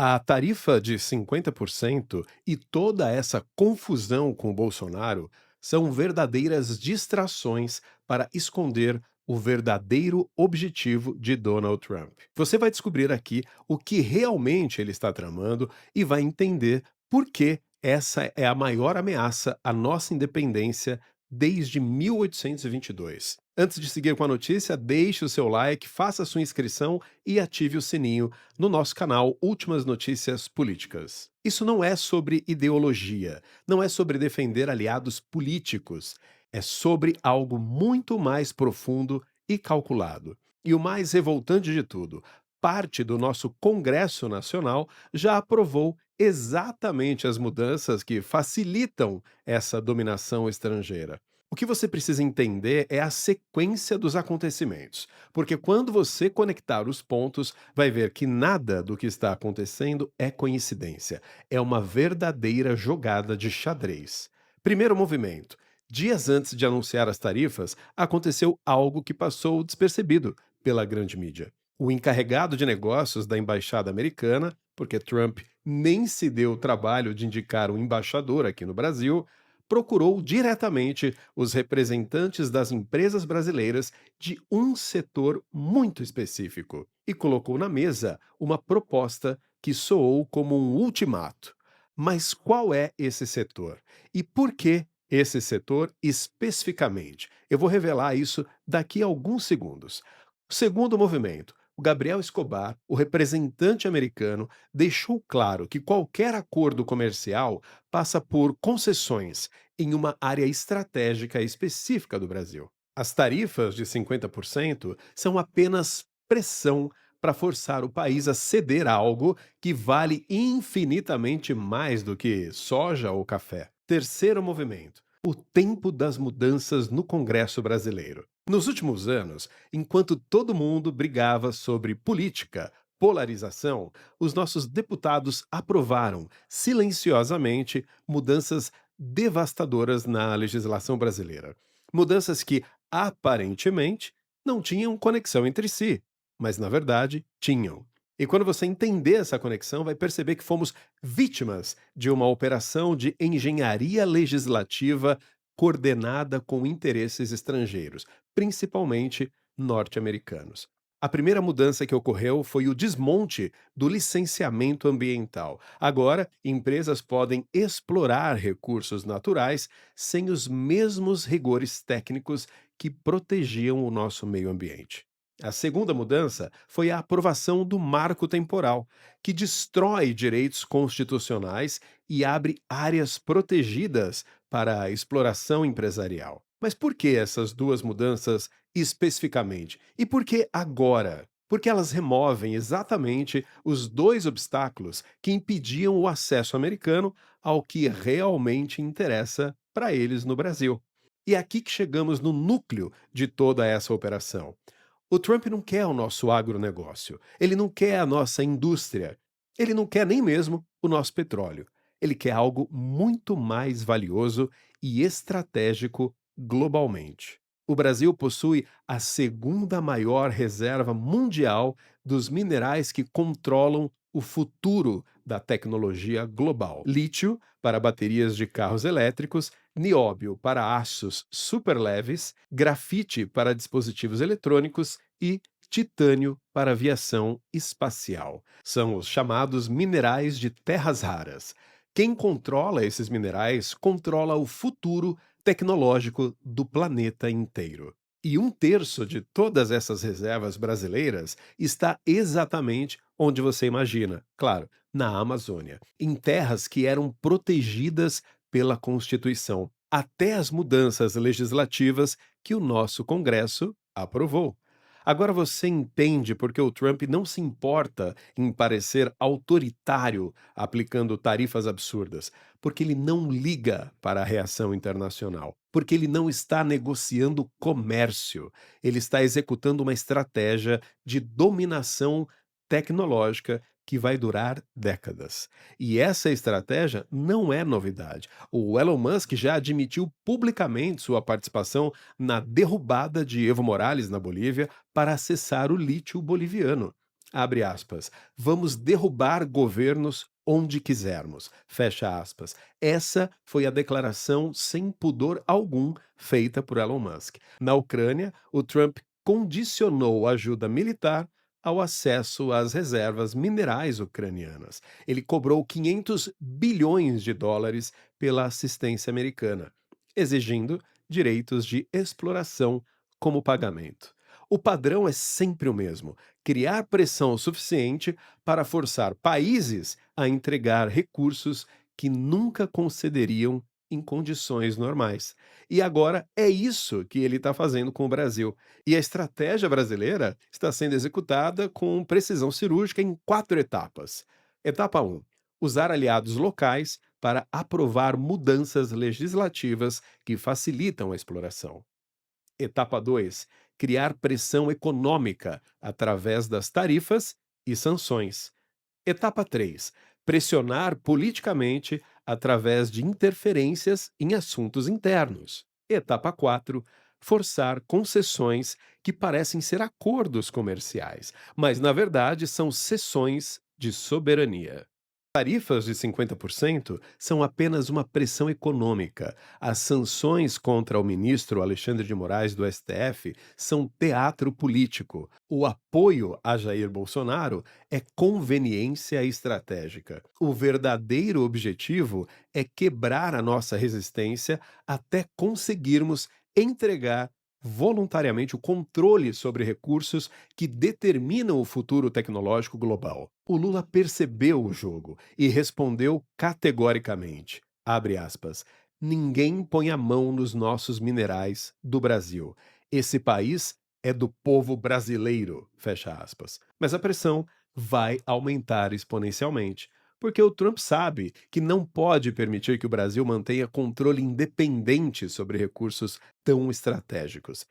A tarifa de 50% e toda essa confusão com o Bolsonaro são verdadeiras distrações para esconder o verdadeiro objetivo de Donald Trump. Você vai descobrir aqui o que realmente ele está tramando e vai entender por que essa é a maior ameaça à nossa independência desde 1822. Antes de seguir com a notícia, deixe o seu like, faça a sua inscrição e ative o sininho no nosso canal Últimas Notícias Políticas. Isso não é sobre ideologia, não é sobre defender aliados políticos, é sobre algo muito mais profundo e calculado. E o mais revoltante de tudo, parte do nosso Congresso Nacional já aprovou exatamente as mudanças que facilitam essa dominação estrangeira. O que você precisa entender é a sequência dos acontecimentos, porque quando você conectar os pontos, vai ver que nada do que está acontecendo é coincidência. É uma verdadeira jogada de xadrez. Primeiro movimento. Dias antes de anunciar as tarifas, aconteceu algo que passou despercebido pela grande mídia. O encarregado de negócios da embaixada americana, porque Trump nem se deu o trabalho de indicar um embaixador aqui no Brasil, procurou diretamente os representantes das empresas brasileiras de um setor muito específico e colocou na mesa uma proposta que soou como um ultimato. Mas qual é esse setor? E por que esse setor especificamente? Eu vou revelar isso daqui a alguns segundos. O segundo movimento. O Gabriel Escobar, o representante americano, deixou claro que qualquer acordo comercial passa por concessões em uma área estratégica específica do Brasil. As tarifas de 50% são apenas pressão para forçar o país a ceder a algo que vale infinitamente mais do que soja ou café. Terceiro movimento: o tempo das mudanças no Congresso brasileiro. Nos últimos anos, enquanto todo mundo brigava sobre política, polarização, os nossos deputados aprovaram silenciosamente mudanças devastadoras na legislação brasileira. Mudanças que, aparentemente, não tinham conexão entre si, mas, na verdade, tinham. E quando você entender essa conexão, vai perceber que fomos vítimas de uma operação de engenharia legislativa coordenada com interesses estrangeiros, principalmente norte-americanos. A primeira mudança que ocorreu foi o desmonte do licenciamento ambiental. Agora, empresas podem explorar recursos naturais sem os mesmos rigores técnicos que protegiam o nosso meio ambiente. A segunda mudança foi a aprovação do marco temporal, que destrói direitos constitucionais e abre áreas protegidas para a exploração empresarial. Mas por que essas duas mudanças especificamente? E por que agora? Porque elas removem exatamente os dois obstáculos que impediam o acesso americano ao que realmente interessa para eles no Brasil. E é aqui que chegamos no núcleo de toda essa operação. O Trump não quer o nosso agronegócio, ele não quer a nossa indústria, ele não quer nem mesmo o nosso petróleo. Ele quer algo muito mais valioso e estratégico globalmente. O Brasil possui a segunda maior reserva mundial dos minerais que controlam o futuro da tecnologia global: lítio para baterias de carros elétricos, nióbio para aços superleves, grafite para dispositivos eletrônicos e titânio para aviação espacial. São os chamados minerais de terras raras. Quem controla esses minerais controla o futuro tecnológico do planeta inteiro. E um terço de todas essas reservas brasileiras está exatamente onde você imagina, claro, na Amazônia, em terras que eram protegidas pela Constituição, até as mudanças legislativas que o nosso Congresso aprovou. Agora você entende por que o Trump não se importa em parecer autoritário aplicando tarifas absurdas, porque ele não liga para a reação internacional, porque ele não está negociando comércio, ele está executando uma estratégia de dominação tecnológica que vai durar décadas. E essa estratégia não é novidade. O Elon Musk já admitiu publicamente sua participação na derrubada de Evo Morales na Bolívia para acessar o lítio boliviano. Abre aspas. Vamos derrubar governos onde quisermos. Fecha aspas. Essa foi a declaração sem pudor algum feita por Elon Musk. Na Ucrânia, o Trump condicionou a ajuda militar ao acesso às reservas minerais ucranianas. Ele cobrou 500 bilhões de dólares pela assistência americana, exigindo direitos de exploração como pagamento. O padrão é sempre o mesmo: criar pressão suficiente para forçar países a entregar recursos que nunca concederiam em condições normais. E agora é isso que ele está fazendo com o Brasil. E a estratégia brasileira está sendo executada com precisão cirúrgica em 4 etapas. Etapa um: usar aliados locais para aprovar mudanças legislativas que facilitam a exploração. Etapa 2: criar pressão econômica através das tarifas e sanções. Etapa 3: pressionar politicamente através de interferências em assuntos internos. Etapa 4: forçar concessões que parecem ser acordos comerciais, mas na verdade são cessões de soberania. Tarifas de 50% são apenas uma pressão econômica. As sanções contra o ministro Alexandre de Moraes do STF são teatro político. O apoio a Jair Bolsonaro é conveniência estratégica. O verdadeiro objetivo é quebrar a nossa resistência até conseguirmos entregar voluntariamente o controle sobre recursos que determinam o futuro tecnológico global. O Lula percebeu o jogo e respondeu categoricamente, abre aspas, ninguém põe a mão nos nossos minerais do Brasil. Esse país é do povo brasileiro, fecha aspas. Mas a pressão vai aumentar exponencialmente, porque o Trump sabe que não pode permitir que o Brasil mantenha controle independente sobre recursos tão estratégicos.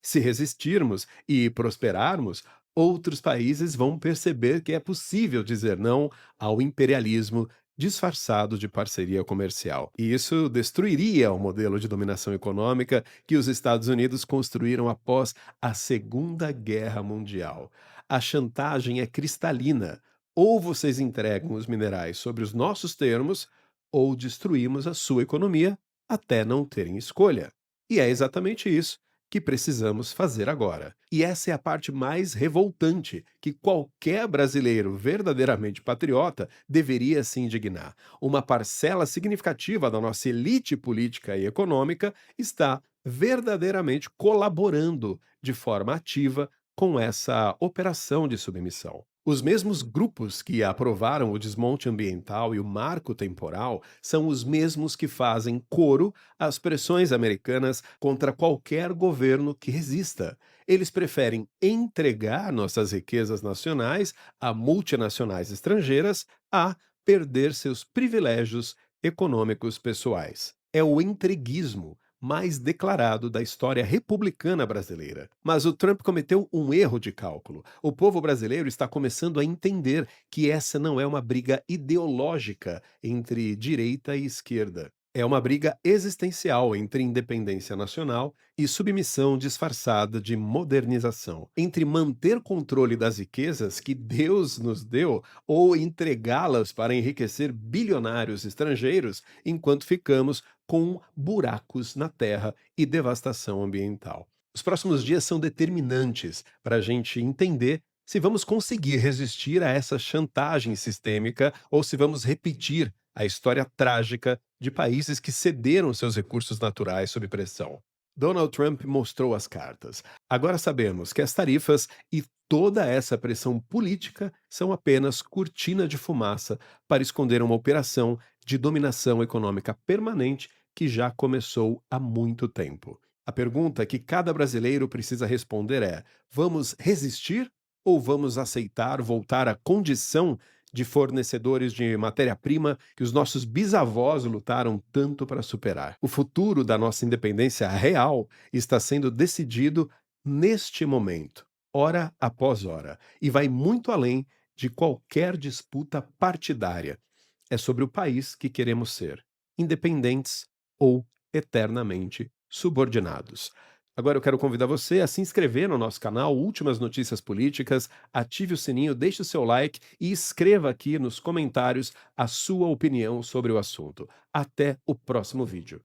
Se resistirmos e prosperarmos, outros países vão perceber que é possível dizer não ao imperialismo disfarçado de parceria comercial. E isso destruiria o modelo de dominação econômica que os Estados Unidos construíram após a Segunda Guerra Mundial. A chantagem é cristalina. Ou vocês entregam os minerais sobre os nossos termos, ou destruímos a sua economia até não terem escolha. E é exatamente isso que precisamos fazer agora. E essa é a parte mais revoltante que qualquer brasileiro verdadeiramente patriota deveria se indignar. Uma parcela significativa da nossa elite política e econômica está verdadeiramente colaborando de forma ativa com essa operação de submissão. Os mesmos grupos que aprovaram o desmonte ambiental e o marco temporal são os mesmos que fazem coro às pressões americanas contra qualquer governo que resista. Eles preferem entregar nossas riquezas nacionais a multinacionais estrangeiras a perder seus privilégios econômicos pessoais. É o entreguismo mais declarado da história republicana brasileira. Mas o Trump cometeu um erro de cálculo. O povo brasileiro está começando a entender que essa não é uma briga ideológica entre direita e esquerda. É uma briga existencial entre independência nacional e submissão disfarçada de modernização, entre manter controle das riquezas que Deus nos deu ou entregá-las para enriquecer bilionários estrangeiros, enquanto ficamos com buracos na terra e devastação ambiental. Os próximos dias são determinantes para a gente entender se vamos conseguir resistir a essa chantagem sistêmica ou se vamos repetir a história trágica de países que cederam seus recursos naturais sob pressão. Donald Trump mostrou as cartas. Agora sabemos que as tarifas e toda essa pressão política são apenas cortina de fumaça para esconder uma operação de dominação econômica permanente que já começou há muito tempo. A pergunta que cada brasileiro precisa responder é: vamos resistir ou vamos aceitar voltar à condição de fornecedores de matéria-prima que os nossos bisavós lutaram tanto para superar? O futuro da nossa independência real está sendo decidido neste momento, hora após hora, e vai muito além de qualquer disputa partidária. É sobre o país que queremos ser, independentes ou eternamente subordinados. Agora eu quero convidar você a se inscrever no nosso canal Últimas Notícias Políticas, ative o sininho, deixe o seu like e escreva aqui nos comentários a sua opinião sobre o assunto. Até o próximo vídeo.